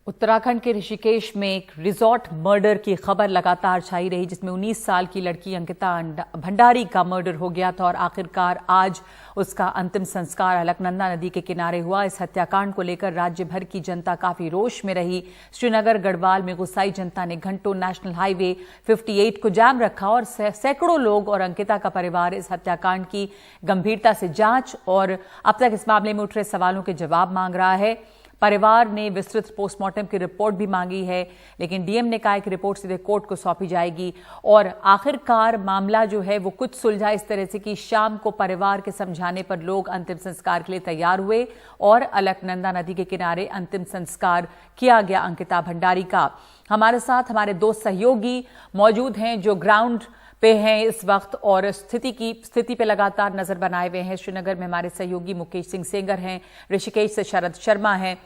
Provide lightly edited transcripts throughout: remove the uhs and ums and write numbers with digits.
उत्तराखंड के ऋषिकेश में एक रिजॉर्ट मर्डर की खबर लगातार छाई रही, जिसमें 19 साल की लड़की अंकिता भंडारी का मर्डर हो गया था और आखिरकार आज उसका अंतिम संस्कार अलकनंदा नदी के किनारे हुआ। इस हत्याकांड को लेकर राज्य भर की जनता काफी रोष में रही। श्रीनगर गढ़वाल में गुस्साई जनता ने घंटों नेशनल हाईवे 58 को जाम रखा और सैकड़ों लोग और अंकिता का परिवार इस हत्याकांड की गंभीरता से जांच और अब तक इस मामले में उठ रहे सवालों के जवाब मांग रहा है। परिवार ने विस्तृत पोस्टमार्टम की रिपोर्ट भी मांगी है, लेकिन डीएम ने कहा कि रिपोर्ट सीधे कोर्ट को सौंपी जाएगी और आखिरकार मामला जो है वो कुछ सुलझा इस तरह से कि शाम को परिवार के समझाने पर लोग अंतिम संस्कार के लिए तैयार हुए और अलकनंदा नदी के किनारे अंतिम संस्कार किया गया अंकिता भंडारी का। हमारे साथ हमारे दो सहयोगी मौजूद हैं जो ग्राउंड पे हैं इस वक्त और स्थिति पे लगातार नजर बनाए हुए हैं। श्रीनगर में हमारे सहयोगी मुकेश सिंह सेंगर हैं, ऋषिकेश से शरद शर्मा हैं।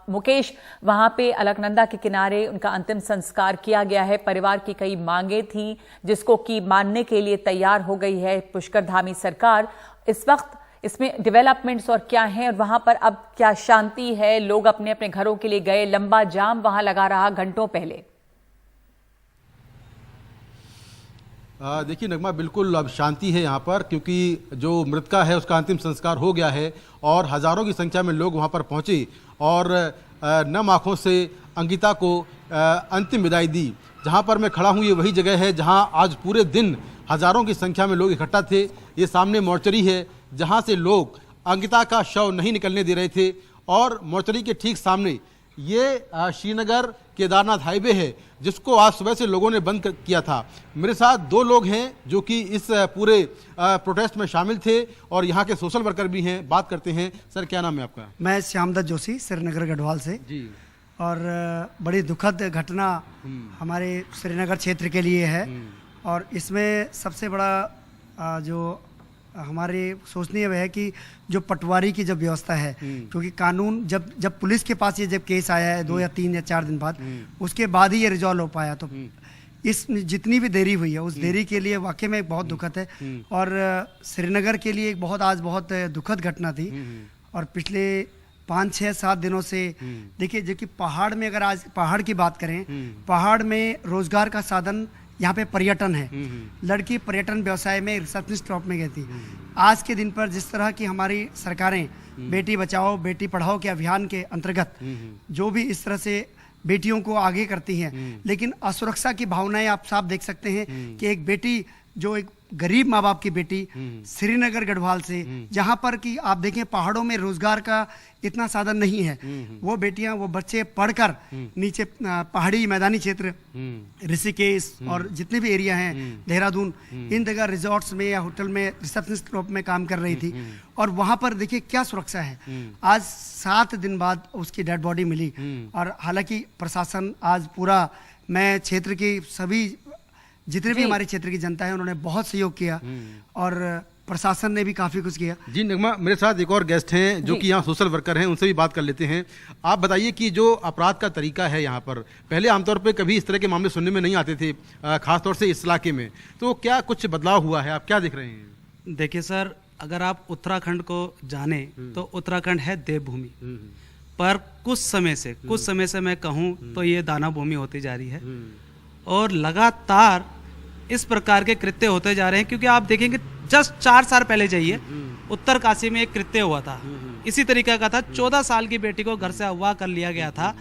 मुकेश, वहां पे अलकनंदा के किनारे उनका अंतिम संस्कार किया गया है। परिवार की कई मांगे थी जिसको कि मानने के लिए तैयार हो गई है पुष्कर धामी सरकार। इस वक्त इसमें डेवलपमेंट्स और क्या हैं और वहां पर अब क्या शांति है? लोग अपने अपने घरों के लिए गए, लंबा जाम वहां लगा रहा घंटों पहले। देखिए नगमा, बिल्कुल अब शांति है यहाँ पर, क्योंकि जो मृतका है उसका अंतिम संस्कार हो गया है और हज़ारों की संख्या में लोग वहाँ पर पहुँचे और नम आँखों से अंकिता को अंतिम विदाई दी। जहाँ पर मैं खड़ा हूँ ये वही जगह है जहाँ आज पूरे दिन हज़ारों की संख्या में लोग इकट्ठा थे। ये सामने मोर्चरी है जहाँ से लोग अंकिता का शव नहीं निकलने दे रहे थे और मोर्चरी के ठीक सामने ये श्रीनगर केदारनाथ हाईवे है जिसको आज सुबह से लोगों ने बंद किया था। मेरे साथ दो लोग हैं जो कि इस पूरे प्रोटेस्ट में शामिल थे और यहाँ के सोशल वर्कर भी हैं। बात करते हैं। सर, क्या नाम है आपका? मैं श्यामदत्त जोशी, श्रीनगर गढ़वाल से जी। और बड़ी दुखद घटना हमारे श्रीनगर क्षेत्र के लिए है और इसमें सबसे बड़ा जो हमारे सोचनीय है कि जो पटवारी की जब व्यवस्था है, क्योंकि कानून जब पुलिस के पास ये जब केस आया है 2 या 3 या 4 दिन बाद, उसके बाद ही ये रिजॉल्व हो पाया, तो इस जितनी भी देरी हुई है उस देरी के लिए वाकई में बहुत दुखद है और श्रीनगर के लिए एक बहुत दुखद घटना थी। और पिछले 5, 6, 7 दिनों से देखिए, जो कि पहाड़ में, अगर आज पहाड़ की बात करें, पहाड़ में रोजगार का साधन यहाँ पे पर्यटन है। लड़की पर्यटन व्यवसाय में रिसेप्शनिस्ट टॉप में गई थी। आज के दिन पर जिस तरह की हमारी सरकारें बेटी बचाओ बेटी पढ़ाओ के अभियान के अंतर्गत जो भी इस तरह से बेटियों को आगे करती हैं, लेकिन असुरक्षा की भावनाएं आप साफ देख सकते हैं कि एक बेटी, जो एक गरीब माँ बाप की बेटी श्रीनगर गढ़वाल से, जहां पर कि आप देखें पहाड़ों में रोजगार का इतना साधन नहीं है, वो बेटियां, वो बच्चे पढ़कर नीचे पहाड़ी मैदानी क्षेत्र ऋषिकेश और जितने भी एरिया हैं, देहरादून, इन जगह रिजॉर्ट्स में या होटल में रिसेप्शनिस्ट में काम कर रही थी। और वहां पर देखिए क्या सुरक्षा है। आज 7 दिन बाद उसकी डेड बॉडी मिली और हालांकि प्रशासन आज पूरा, मैं क्षेत्र की सभी जितने भी हमारे क्षेत्र की जनता है उन्होंने बहुत सहयोग किया और प्रशासन ने भी काफी कुछ किया। जी नगमा, मेरे साथ एक और गेस्ट हैं जो कि यहाँ सोशल वर्कर हैं, उनसे भी बात कर लेते हैं। आप बताइए कि जो अपराध का तरीका है यहाँ पर, पहले आमतौर पे कभी इस तरह के मामले सुनने में नहीं आते थे, खासतौर से इस इलाके में, तो क्या कुछ बदलाव हुआ है? आप क्या देख रहे हैं? देखिए सर, अगर आप उत्तराखंड को जाने तो उत्तराखंड है देवभूमि, पर कुछ समय से मैं कहूँ तो ये दाना भूमि होती जा रही है और लगातार इस प्रकार के कृत्य होते जा रहे हैं। क्योंकि आप देखेंगे जस्ट 4 साल पहले जाइए, उत्तरकाशी में एक कृत्य हुआ था, इसी तरीके का था। 14 साल की बेटी को घर से अगवा कर लिया गया था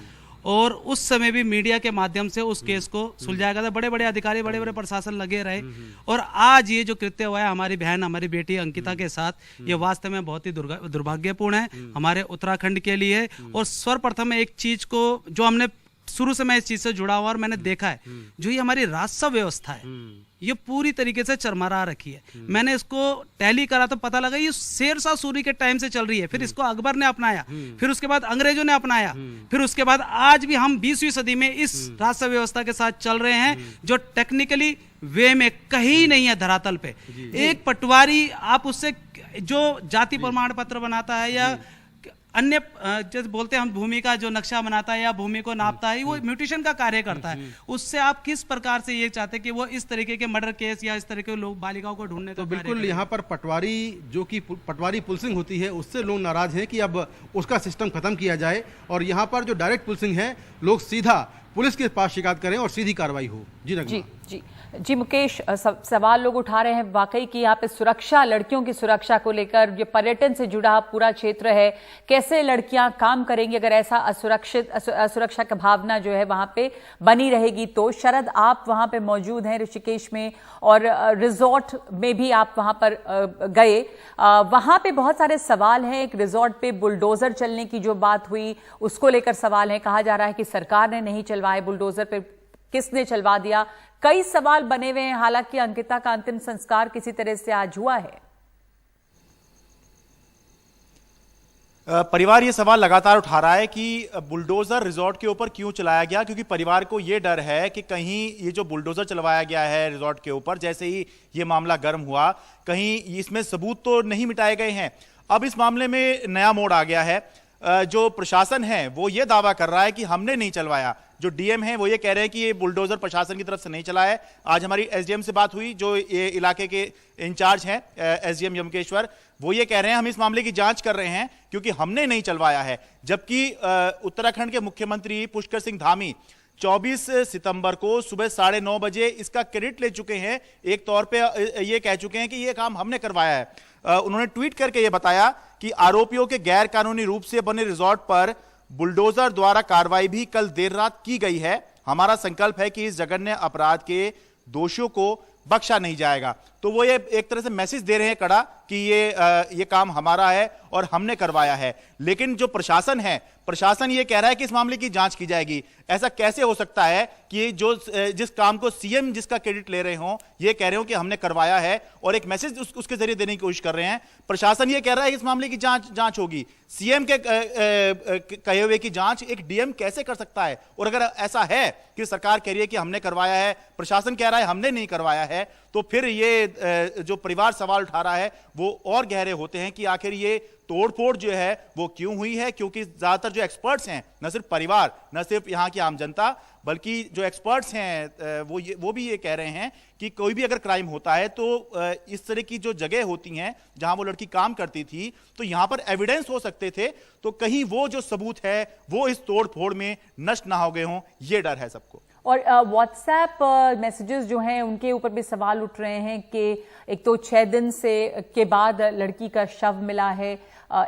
और उस समय भी मीडिया के माध्यम से उस केस को सुलझाया गया था। बड़े बड़े अधिकारी, बड़े बड़े प्रशासन लगे रहे और आज ये जो कृत्य हुआ है हमारी बहन, हमारी बेटी अंकिता के साथ, ये वास्तव में बहुत ही दुर्भाग्यपूर्ण है हमारे उत्तराखंड के लिए। और सर्वप्रथम एक चीज को जो हमने शुरू से, मैं इस चीज से जुड़ा हुआ और मैंने देखा है, जो ये हमारी राजस्व व्यवस्था है ये पूरी तरीके से चरमरा रखी है। मैंने इसको टैली करा तो पता लगा ये शेरशाह सूरी के टाइम से चल रही है, फिर इसको अकबर ने अपनाया, फिर उसके बाद अंग्रेजों ने अपनाया, फिर उसके बाद आज भी हम 20वीं सदी में इस राजस्व व्यवस्था के साथ चल रहे हैं जो टेक्निकली वे में कहीं नहीं है धरातल पे। एक पटवारी, आप उससे जो जाति प्रमाण पत्र बनाता है या अन्य जैसे बोलते हैं हम भूमि का जो नक्शा बनाता है या भूमि को नापता है, वो म्यूटेशन का कार्य करता है। उससे आप किस प्रकार से ये चाहते हैं कि वो इस तरीके के मर्डर केस या इस तरह के लोग बालिकाओं को ढूंढने तो बिल्कुल यहाँ पर पटवारी जो कि पटवारी पुलिसिंग होती है उससे लोग नाराज हैं कि अब उसका सिस्टम खत्म किया जाए और यहाँ पर जो डायरेक्ट पुलिसिंग है लोग सीधा पुलिस के पास शिकायत करें और सीधी कार्रवाई हो। जी नगमा। जी मुकेश, सवाल लोग उठा रहे हैं वाकई कि यहाँ पे सुरक्षा, लड़कियों की सुरक्षा को लेकर, ये पर्यटन से जुड़ा पूरा क्षेत्र है, कैसे लड़कियां काम करेंगी अगर ऐसा असुरक्षा की भावना जो है वहां पे बनी रहेगी। तो शरद, आप वहां पे मौजूद हैं ऋषिकेश में और रिजॉर्ट में भी आप वहां पर गए, वहां पे बहुत सारे सवाल हैं। एक रिजॉर्ट पे बुलडोजर चलने की जो बात हुई उसको लेकर सवाल है, कहा जा रहा है कि सरकार ने नहीं चलवाए बुलडोजर, पे किसने चलवा दिया, कई सवाल बने हुए हैं। हालांकि अंकिता का अंतिम संस्कार किसी तरह से आज हुआ है। परिवार ये सवाल लगातार उठा रहा है कि बुलडोजर रिजॉर्ट के ऊपर क्यों चलाया गया, क्योंकि परिवार को ये डर है कि कहीं ये जो बुलडोजर चलवाया गया है रिजॉर्ट के ऊपर, जैसे ही ये मामला गर्म हुआ, कहीं इसमें सबूत तो नहीं मिटाए गए हैं। अब इस मामले में नया मोड़ आ गया है। जो प्रशासन है वो ये दावा कर रहा है कि हमने नहीं चलवाया। जो डीएम है वो ये कह रहे हैं कि ये बुलडोजर प्रशासन की तरफ से नहीं चला है। आज हमारी एसडीएम से बात हुई, जो ये इलाके के इंचार्ज हैं एसडीएम यमकेश्वर, वो ये कह रहे हैं हम इस मामले की जांच कर रहे हैं क्योंकि हमने नहीं चलवाया है। जबकि उत्तराखंड के मुख्यमंत्री पुष्कर सिंह धामी 24 सितंबर को सुबह 9:30 बजे इसका क्रेडिट ले चुके हैं। एक तौर पे ये कह चुके हैं कि ये काम हमने करवाया है। उन्होंने ट्वीट करके ये बताया कि आरोपियों के गैर कानूनी रूप से बने रिजॉर्ट पर बुलडोजर द्वारा कार्रवाई भी कल देर रात की गई है। हमारा संकल्प है कि इस जघन्य अपराध के दोषियों को बख्शा नहीं जाएगा। तो वो ये एक तरह से मैसेज दे रहे हैं कड़ा कि ये काम हमारा है और हमने करवाया है। लेकिन जो प्रशासन है, प्रशासन ये कह रहा है कि इस मामले की जांच की जाएगी। ऐसा कैसे हो सकता है कि जिस काम को सीएम जिसका क्रेडिट ले रहे हो, ये कह रहे हो कि हमने करवाया है और एक मैसेज उसके जरिए देने की कोशिश कर रहे हैं। प्रशासन ये कह रहा है कि इस मामले की जांच होगी। सीएम के कहे हुए की जांच एक डीएम कैसे कर सकता है? और अगर ऐसा है कि सरकार कह रही है कि हमने करवाया है, प्रशासन कह रहा है हमने नहीं करवाया है, तो फिर ये जो परिवार सवाल उठा रहा है वो और गहरे होते हैं कि आखिर ये तोड़फोड़ जो है वो क्यों हुई है। क्योंकि ज्यादातर जो एक्सपर्ट्स हैं, न सिर्फ परिवार, न सिर्फ यहाँ की आम जनता, बल्कि जो एक्सपर्ट्स हैं वो भी ये कह रहे हैं कि कोई भी अगर क्राइम होता है तो इस तरह की जो जगह होती हैं जहां वो लड़की काम करती थी, तो यहां पर एविडेंस हो सकते थे, तो कहीं वो जो सबूत है वो इस तोड़फोड़ में नष्ट ना हो गए हों, ये डर है सबको। और व्हाट्सएप मैसेजेस जो हैं उनके ऊपर भी सवाल उठ रहे हैं कि एक तो 6 दिन के बाद लड़की का शव मिला है,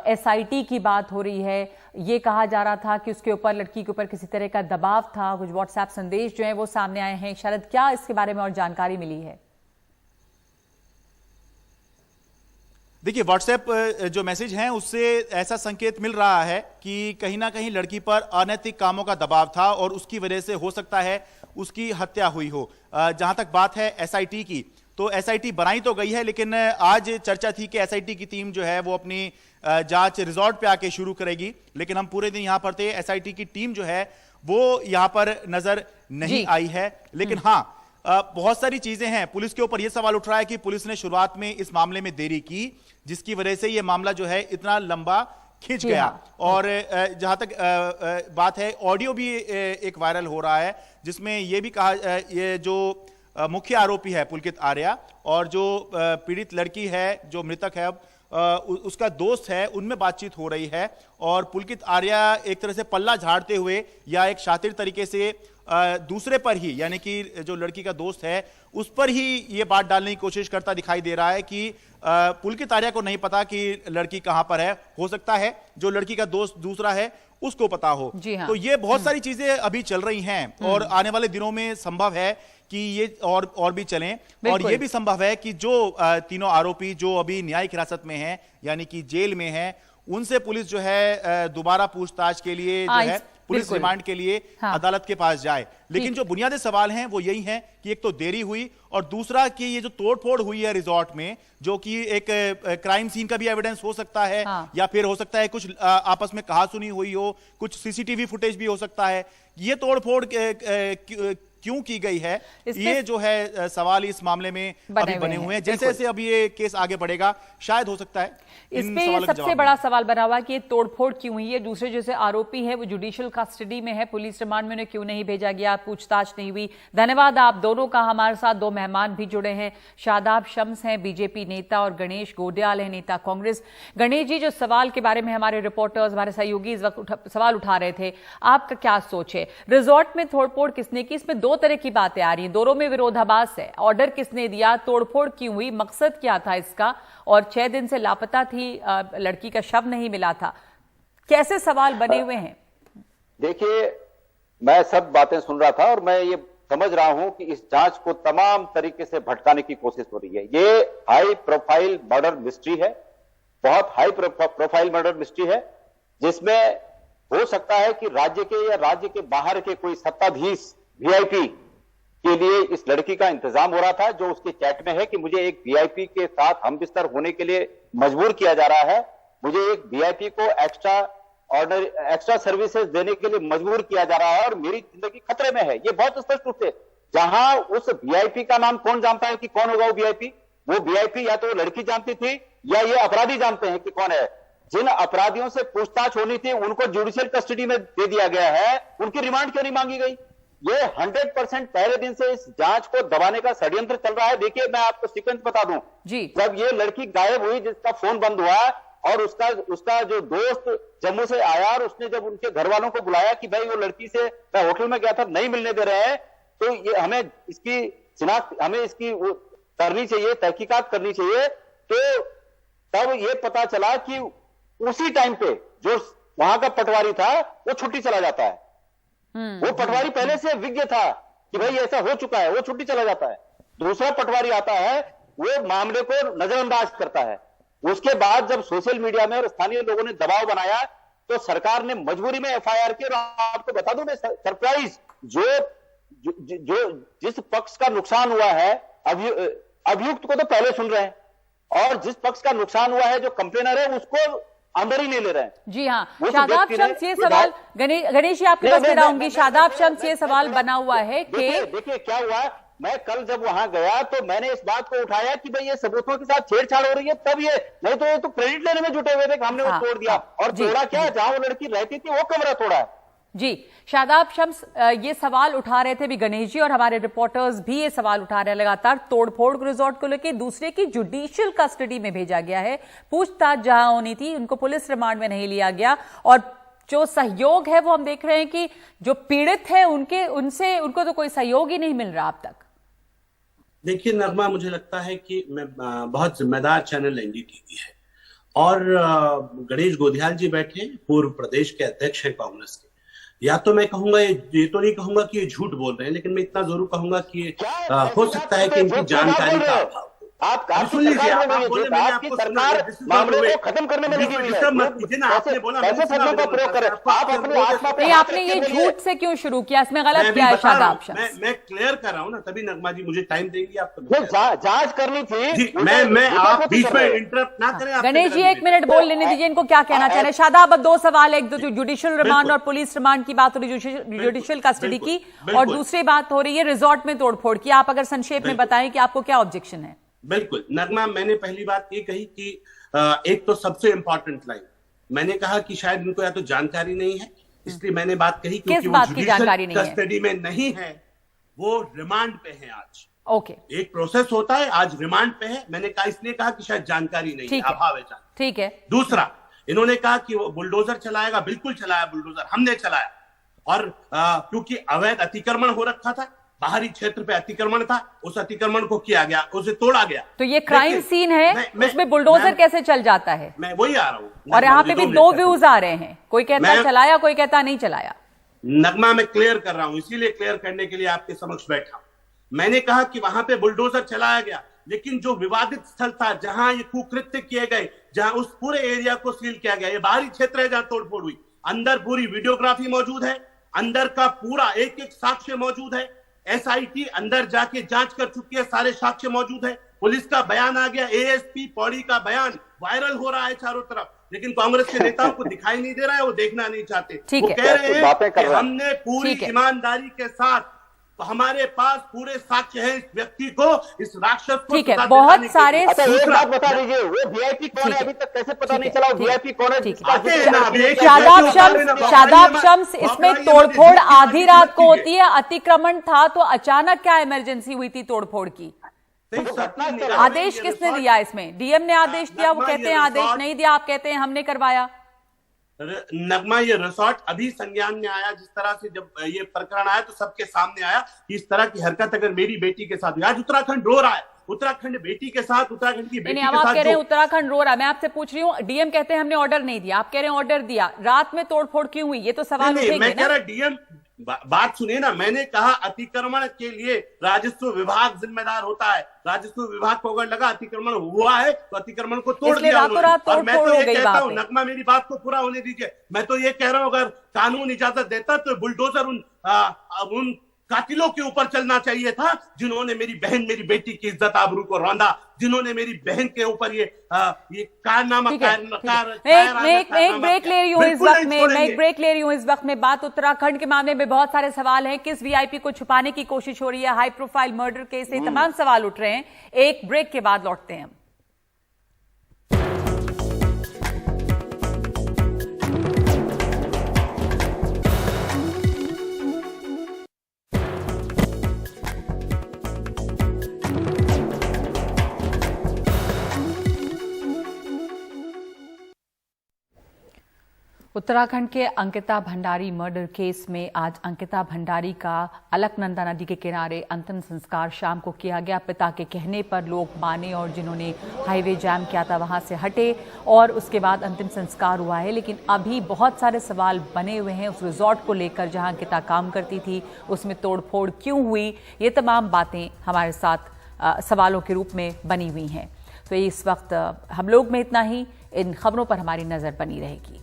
एसआईटी की बात हो रही है, ये कहा जा रहा था कि उसके ऊपर, लड़की के ऊपर किसी तरह का दबाव था, कुछ व्हाट्सएप संदेश जो हैं वो सामने आए हैं। शरद, क्या इसके बारे में और जानकारी मिली है? देखिए, व्हाट्सएप जो मैसेज हैं उससे ऐसा संकेत मिल रहा है कि कहीं ना कहीं लड़की पर अनैतिक कामों का दबाव था और उसकी वजह से हो सकता है उसकी हत्या हुई हो। जहां तक बात है एसआईटी की, तो एसआईटी बनाई तो गई है, लेकिन आज चर्चा थी कि एसआईटी की टीम जो है वो अपनी जांच रिजॉर्ट पे आके शुरू करेगी। लेकिन हम पूरे दिन यहां पर थे, एसआईटी की टीम जो है वो यहां पर नजर नहीं आई है। लेकिन हाँ, बहुत सारी चीजें हैं। पुलिस के ऊपर यह सवाल उठ रहा है कि पुलिस ने शुरुआत में इस मामले में देरी की, जिसकी वजह से यह मामला जो है इतना लंबा खिंच गया। और जहां तक बात है, ऑडियो भी एक वायरल हो रहा है जिसमें यह भी कहा, ये जो मुख्य आरोपी है पुलकित आर्या और जो पीड़ित लड़की है, जो मृतक है, उसका दोस्त है, उनमें बातचीत हो रही है। और पुलकित आर्या एक तरह से पल्ला झाड़ते हुए या एक शातिर तरीके से दूसरे पर ही, यानी कि जो लड़की का दोस्त है उस पर ही ये बात डालने की कोशिश करता दिखाई दे रहा है कि पुलकित आर्या को नहीं पता कि लड़की कहां पर है। हो सकता है जो लड़की का दोस्त दूसरा है उसको पता हो। हाँ। तो ये बहुत सारी चीजें अभी चल रही हैं और आने वाले दिनों में संभव है कि ये और भी चलें। और ये भी संभव है कि जो तीनों आरोपी जो अभी न्यायिक हिरासत में हैं, यानी कि जेल में हैं, उनसे पुलिस जो है दोबारा पूछताछ के लिए जो है पुलिस रिमांड के लिए अदालत के पास जाए। लेकिन जो बुनियादी सवाल हैं वो यही हैं कि एक तो देरी हुई और दूसरा कि ये जो तोड़फोड़ हुई है रिजॉर्ट में, जो कि एक क्राइम सीन का भी एविडेंस हो सकता है, या फिर हो सकता है कुछ आपस में कहासुनी हुई हो, कुछ सीसीटीवी फुटेज भी हो सकता है। ये तोड़फोड़ क्यों की गई है, इसमें ये जो है सवाल इस मामले में अभी बने हुए हैं। जैसे जैसे अभी ये केस आगे बढ़ेगा शायद हो सकता है इसमें ये सबसे बड़ा सवाल बना हुआ है कि ये तोड़फोड़ क्यों हुई है। दूसरे जैसे आरोपी है वो जुडिशियल कस्टडी में है, पुलिस रिमांड में उन्हें क्यों नहीं भेजा गया, पूछताछ नहीं हुई। धन्यवाद आप दोनों का। हमारे साथ दो मेहमान भी जुड़े हैं, शादाब शम्स हैं बीजेपी नेता और गणेश गोडियाल है नेता कांग्रेस। गणेश जी, जो सवाल के बारे में हमारे रिपोर्टर्स, हमारे सहयोगी इस वक्त सवाल उठा रहे थे, आपका क्या सोच है? रिजॉर्ट में तोड़फोड़ किसने की? इसमें दो तरह की बातें आ रही हैं, दोनों में विरोधाभास है। ऑर्डर किसने दिया, तोड़फोड़ क्यों हुई, मकसद क्या था इसका, और 6 दिन से लापता थी लड़की का शव नहीं मिला था। कैसे सवाल बने हुए हैं? देखिए, मैं सब बातें सुन रहा था और मैं ये समझ रहा हूं कि इस जांच को तमाम तरीके से भटकाने की कोशिश हो रही है। ये हाई प्रोफाइल मर्डर मिस्ट्री है, बहुत हाई प्रोफाइल मर्डर मिस्ट्री है, जिसमें हो सकता है कि राज्य के या राज्य के बाहर के कोई सत्ताधीश वीआईपी के लिए इस लड़की का इंतजाम हो रहा था, जो उसके चैट में है कि मुझे एक वीआईपी के साथ हम बिस्तर होने के लिए मजबूर किया जा रहा है, मुझे एक वीआईपी को एक्स्ट्रा सर्विसेज देने के लिए मजबूर किया जा रहा है और मेरी जिंदगी खतरे में है। ये बहुत स्पष्ट रूप से, जहां उस वीआईपी का नाम कौन जानता है कि कौन होगा वो वीआईपी या तो वो लड़की जानती थी या ये अपराधी जानते हैं कि कौन है। जिन अपराधियों से पूछताछ होनी थी उनको जुडिशियल कस्टडी में दे दिया गया है, उनकी रिमांड क्यों नहीं मांगी गई? ये 100% पहले दिन से इस जांच को दबाने का षड्यंत्र चल रहा है। देखिए, मैं आपको सीक्वेंस बता दूं जी। जब ये लड़की गायब हुई, जिसका फोन बंद हुआ और उसका जो दोस्त जम्मू से आया और उसने जब उनके घर वालों को बुलाया कि भाई वो लड़की से मैं होटल में गया था, नहीं मिलने दे रहे हैं, तो ये हमें इसकी शिनाख्त, हमें इसकी करनी चाहिए, तहकीकात करनी चाहिए। तो तब ये पता चला कि उसी टाइम पे जो वहां का पटवारी था वो छुट्टी चला जाता है। वो पटवारी पहले से विज्ञ था कि भाई ऐसा हो चुका है, वो छुट्टी चला जाता है। दूसरा पटवारी आता है, वो मामले को नजरअंदाज करता है। उसके बाद जब सोशल मीडिया में और स्थानीय लोगों ने दबाव बनाया तो सरकार ने मजबूरी में एफआईआर की। और आपको बता दूं मैं सरप्राइज, जिस पक्ष का नुकसान हुआ है अभियुक्त को तो पहले सुन रहे हैं और जिस पक्ष का नुकसान हुआ है जो कंप्लेनर है उसको अंदर ही नहीं ले रहे हैं। जी हाँ, शादाब शम्स, ये सवाल गणेश जी आपके पास फिर आऊंगी। शादाब शम्स, ये सवाल बना हुआ है कि देखिए क्या हुआ, मैं कल जब वहां गया तो मैंने इस बात को उठाया कि भाई ये सबूतों के साथ छेड़छाड़ हो रही है, तब ये नहीं तो ये तो क्रेडिट लेने में जुटे हुए थे कि हमने वो तोड़ दिया। और तोड़ा क्या, जहां वो लड़की रहती थी वो कमरा तोड़ा है। जी, शादाब शम्स, ये सवाल उठा रहे थे भी गणेश जी और हमारे रिपोर्टर्स भी ये सवाल उठा रहे हैं लगातार, तोड़फोड़ रिजॉर्ट को लेकर। दूसरे की जुडिशियल कस्टडी में भेजा गया है, पूछताछ जहां होनी थी उनको पुलिस रिमांड में नहीं लिया गया, और जो सहयोग है वो हम देख रहे हैं कि जो पीड़ित है उनको तो कोई सहयोग ही नहीं मिल रहा अब तक। देखिए नगमा, मुझे लगता है कि मैं बहुत जिम्मेदार चैनल एनडीटीवी है और गणेश गोडियाल जी बैठे, पूर्व प्रदेश के अध्यक्ष हैं कांग्रेस के। या तो मैं कहूंगा, ये तो नहीं कहूंगा कि ये झूठ बोल रहे हैं, लेकिन मैं इतना जरूर कहूंगा कि हो सकता है कि इनकी जानकारी का अभाव। सुन लीजिए, आप बोले, मैंने आपको मामले को खत्म करने में लगी हुई है। मत कीजिए ना, आपने बोला नहीं, आपने ये झूठ से क्यों शुरू किया, इसमें गलत क्या है शादाब शम्स? मैं क्लियर कर रहा हूँ ना, तभी नगमा जी मुझे टाइम देंगी आपको। जांच करनी थी। मैं आप बीच में इंटरप्ट ना करें। गणेश जी 1 मिनट बोल लेने दीजिए, इनको क्या कहना चाह रहे हैं। शादाब, अब 2 सवाल है, एक तो जुडिशियल रिमांड और पुलिस रिमांड की बात हो रही है, जुडिशियल कस्टडी की, और दूसरी बात हो रही है रिजॉर्ट में तोड़फोड़ की। आप अगर संक्षेप में बताएं कि आपको क्या ऑब्जेक्शन है। बिल्कुल नगमा, मैंने पहली बात ये कही कि एक तो सबसे इंपॉर्टेंट लाइन मैंने कहा कि शायद उनको या तो जानकारी नहीं है, इसलिए मैंने बात कही क्योंकि वो जुडिशियल कस्टडी में नहीं है, वो रिमांड पे है आज। ओके, एक प्रोसेस होता है, आज रिमांड पे है। मैंने कहा इसलिए कहा कि शायद जानकारी नहीं है, अभाव है। ठीक है। दूसरा, इन्होंने कहा कि वो बुलडोजर चलाएगा, बिल्कुल चलाया बुलडोजर, हमने चलाया। और क्योंकि अवैध अतिक्रमण हो रखा था, बाहरी क्षेत्र पे अतिक्रमण था, उस अतिक्रमण को किया गया, उसे तोड़ा गया। तो ये क्राइम सीन है, उसमें बुलडोजर कैसे चल जाता है? मैं वही आ रहा हूँ। और यहाँ पे भी 2 व्यूज आ रहे हैं, कोई कहता चलाया, कोई कहता नहीं चलाया। नगमा, मैं क्लियर कर रहा हूँ, इसीलिए क्लियर करने के लिए आपके समक्ष बैठा हूं। मैंने कहा कि वहां पे बुलडोजर चलाया गया, लेकिन जो विवादित स्थल था, जहां ये कुकृत्य किए गए, जहां उस पूरे एरिया को सील किया गया, ये बाहरी क्षेत्र है जहां तोड़फोड़ हुई, अंदर पूरी वीडियोग्राफी मौजूद है, अंदर का पूरा एक साक्ष्य मौजूद है, एसआईटी अंदर जाके जांच कर चुकी है, सारे साक्ष्य मौजूद है, पुलिस का बयान आ गया, एएसपी पौड़ी का बयान वायरल हो रहा है चारों तरफ, लेकिन कांग्रेस के नेताओं को दिखाई नहीं दे रहा है, वो देखना नहीं चाहते। वो कह रहे हैं कि हमने पूरी ईमानदारी के साथ हमारे पास पूरे साक्ष्य है इस व्यक्ति को, इस राक्षस को। ठीक है, बहुत सारे अच्छा एक बात बता दीजिए, वो वीआईपी कौन है? अभी तक कैसे पता नहीं चला वीआईपी कौन है? शादाब शम्स, इसमें तोड़फोड़ आधी रात को होती है, अतिक्रमण था तो अचानक क्या इमरजेंसी हुई थी तोड़फोड़ की? आदेश किसने दिया? इसमें डीएम ने आदेश दिया, वो कहते हैं आदेश नहीं दिया, आप कहते हैं हमने करवाया। नगमा, ये रिसोर्ट अभी संज्ञान में आया। जिस तरह से जब ये प्रकरण आया तो सबके सामने आया कि इस तरह की हरकत अगर मेरी बेटी के साथ हुई। आज उत्तराखंड रो रहा है, उत्तराखंड बेटी के साथ, उत्तराखंड की बेटी के साथ। आप कह रहे हैं उत्तराखंड रो रहा है, मैं आपसे पूछ रही हूँ, डीएम कहते हैं हमने ऑर्डर नहीं दिया, आप कह रहे हैं ऑर्डर दिया, रात में तोड़फोड़ क्यों हुई? ये तो सवाल उठेंगे ना। मैं कह रहा डीएम, बात सुनिए ना, मैंने कहा अतिक्रमण के लिए राजस्व विभाग जिम्मेदार होता है। राजस्व विभाग को अगर लगा अतिक्रमण हुआ है तो अतिक्रमण को तोड़ दिया उन्होंने। और मैं तो ये कहता हूँ, नगमा मेरी बात को पूरा होने दीजिए, मैं तो ये कह रहा हूँ अगर कानून इजाजत देता तो बुलडोजर उन कातिलों के ऊपर चलना चाहिए था जिन्होंने मेरी बहन, मेरी बेटी की इज्जत आबरू को रौंदा, जिन्होंने मेरी बहन के ऊपर ये कारनामा। मैं एक ब्रेक ले रही हूँ इस वक्त में, मैं एक ब्रेक ले रही हूँ इस वक्त में। बात उत्तराखंड के मामले में बहुत सारे सवाल हैं, किस वीआईपी को छुपाने की कोशिश हो रही है, हाई प्रोफाइल मर्डर केस से तमाम सवाल उठ रहे हैं। एक ब्रेक के बाद लौटते हैं हम। उत्तराखंड के अंकिता भंडारी मर्डर केस में आज अंकिता भंडारी का अलकनंदा नदी के किनारे अंतिम संस्कार शाम को किया गया। पिता के कहने पर लोग माने और जिन्होंने हाईवे जाम किया था वहां से हटे और उसके बाद अंतिम संस्कार हुआ है। लेकिन अभी बहुत सारे सवाल बने हुए हैं उस रिजॉर्ट को लेकर जहां अंकिता काम करती थी, उसमें तोड़फोड़ क्यों हुई, ये तमाम बातें हमारे साथ सवालों के रूप में बनी हुई हैं। तो इस वक्त हम लोग में इतना ही, इन खबरों पर हमारी नजर बनी रहेगी।